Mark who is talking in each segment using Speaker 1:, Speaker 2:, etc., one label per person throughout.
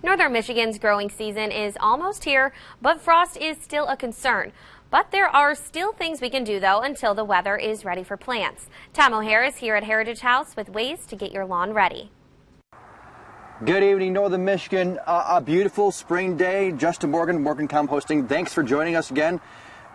Speaker 1: Northern Michigan's growing season is almost here, but frost is still a concern. But there are still things we can do, though, until the weather is ready for plants. Tom O'Hare is here at Heritage House with ways to get your lawn ready.
Speaker 2: Good evening, Northern Michigan. A beautiful spring day. Justin Morgan, Morgan Composting. Thanks for joining us again.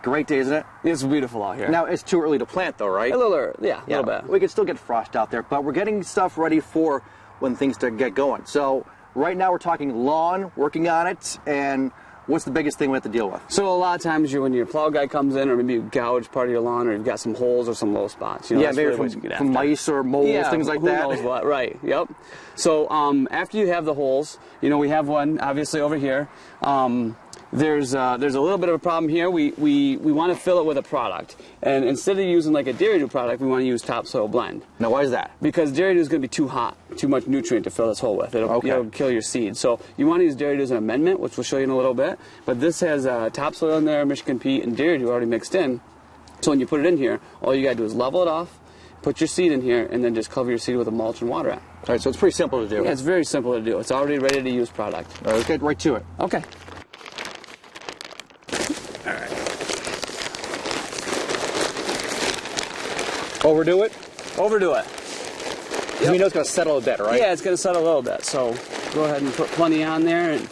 Speaker 2: Great day, isn't it?
Speaker 3: It's beautiful out here.
Speaker 2: Now, it's too early to plant, though, right?
Speaker 3: A little early, yeah, a little bit.
Speaker 2: We can still get frost out there, but we're getting stuff ready for when things get going. So right now we're talking lawn, working on it, and what's the biggest thing we have to deal with?
Speaker 3: So a lot of times when your plow guy comes in, or maybe you gouge part of your lawn, or you've got some holes or some low spots. You know,
Speaker 2: yeah, maybe really from mice or moles, things like that.
Speaker 3: Who knows what, right, yep. So after you have the holes, you know, we have one obviously over here. There's a little bit of a problem here. We want to fill it with a product, and instead of using like a Dairy Doo product, we want to use Topsoil Blend.
Speaker 2: Now, why is that?
Speaker 3: Because Dairy Doo is going to be too hot, too much nutrient to fill this hole with. It'll kill your seed. So you want to use Dairy Doo as an amendment, which we'll show you in a little bit. But this has topsoil in there, Michigan peat, and Dairy Doo already mixed in. So when you put it in here, all you got to do is level it off, put your seed in here, and then just cover your seed with a mulch and water it.
Speaker 2: All right, so it's pretty simple to do.
Speaker 3: Yeah, it's very simple to do. It's already ready to use product.
Speaker 2: All right, let's get right to it.
Speaker 3: Okay.
Speaker 2: Overdo it?
Speaker 3: Overdo it.
Speaker 2: Yep. You know it's going to settle a bit, right?
Speaker 3: Yeah, it's going to settle a little bit. So go ahead and put plenty on there. And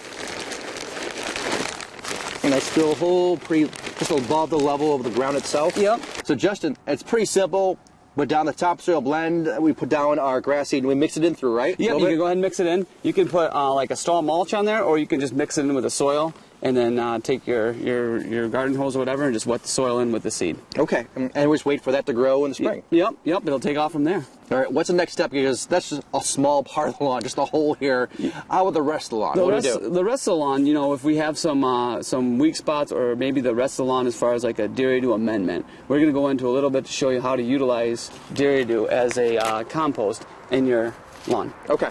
Speaker 2: that's still a hole just above the level of the ground itself?
Speaker 3: Yep.
Speaker 2: So Justin, it's pretty simple. Put down the topsoil blend, we put down our grass seed, and we mix it in through, right?
Speaker 3: Yep, you can go ahead and mix it in. You can put like a straw mulch on there, or you can just mix it in with the soil, and then take your garden hose or whatever and just wet the soil in with the seed.
Speaker 2: Okay, and we just wait for that to grow in the spring.
Speaker 3: Yep, it'll take off from there.
Speaker 2: All right, what's the next step? Because that's just a small part of the lawn, just a hole here. How with the rest of the lawn? What do we do?
Speaker 3: The rest of the lawn, you know, if we have some weak spots, or maybe the rest of the lawn as far as like a Dairy Doo amendment, we're going to go into a little bit to show you how to utilize Dairy Doo as a compost in your lawn.
Speaker 2: Okay.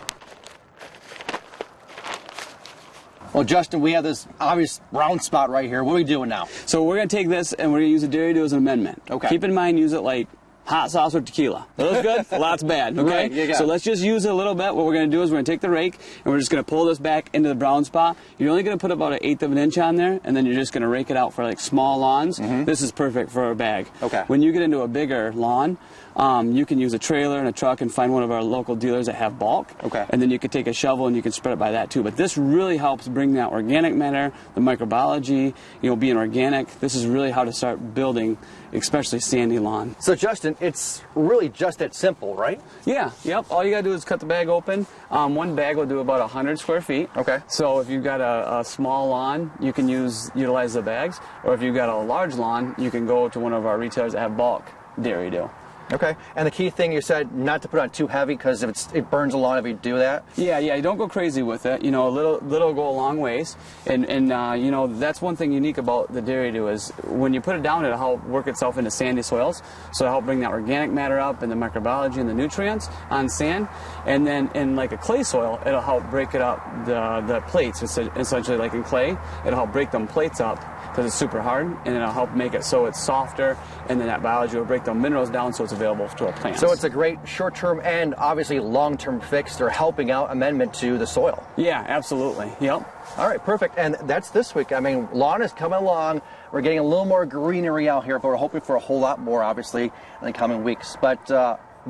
Speaker 2: Well, Justin, we have this obvious round spot right here. What are we doing now?
Speaker 3: So we're going to take this and we're going to use the Dairy Doo as an amendment.
Speaker 2: Okay.
Speaker 3: Keep in mind, use it like hot sauce or tequila. That looks good, a lot's bad, okay?
Speaker 2: Right,
Speaker 3: so let's just use it a little bit. What we're going to do is we're going to take the rake and we're just going to pull this back into the brown spot. You're only going to put about 1/8 of an inch on there, and then you're just going to rake it out for like small lawns. This is perfect for a bag.
Speaker 2: Okay.
Speaker 3: When you get into a bigger lawn, you can use a trailer and a truck and find one of our local dealers that have bulk.
Speaker 2: Okay.
Speaker 3: And then you could take a shovel and you can spread it by that too. But this really helps bring that organic matter, the microbiology, you know, being organic. This is really how to start building, especially sandy lawn.
Speaker 2: So Justin, it's really just that simple, right?
Speaker 3: Yeah, yep. All you gotta do is cut the bag open. One bag will do about 100 square feet.
Speaker 2: Okay.
Speaker 3: So if you've got a small lawn, you can utilize the bags. Or if you've got a large lawn, you can go to one of our retailers that have bulk Dairy Doo.
Speaker 2: Okay, and the key thing you said, not to put on too heavy, because if it burns a lawn if you do that.
Speaker 3: Yeah, you don't go crazy with it. You know, a little go a long ways, and you know, that's one thing unique about the Dairy Doo is when you put it down, it'll help work itself into sandy soils, so it'll help bring that organic matter up and the microbiology and the nutrients on sand, and then in like a clay soil, it'll help break it up the plates. It's essentially like in clay, it'll help break them plates up because it's super hard, and it'll help make it so it's softer, and then that biology will break the minerals down so it's available to our plants.
Speaker 2: So it's a great short-term and obviously long-term fix. They're helping out amendment to the soil.
Speaker 3: Yeah, absolutely. Yep.
Speaker 2: All right, perfect. And that's this week. I mean, lawn is coming along. We're getting a little more greenery out here, but we're hoping for a whole lot more, obviously, in the coming weeks. But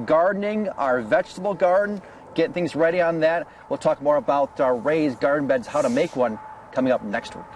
Speaker 2: gardening, our vegetable garden, getting things ready on that. We'll talk more about our raised garden beds, how to make one, coming up next week.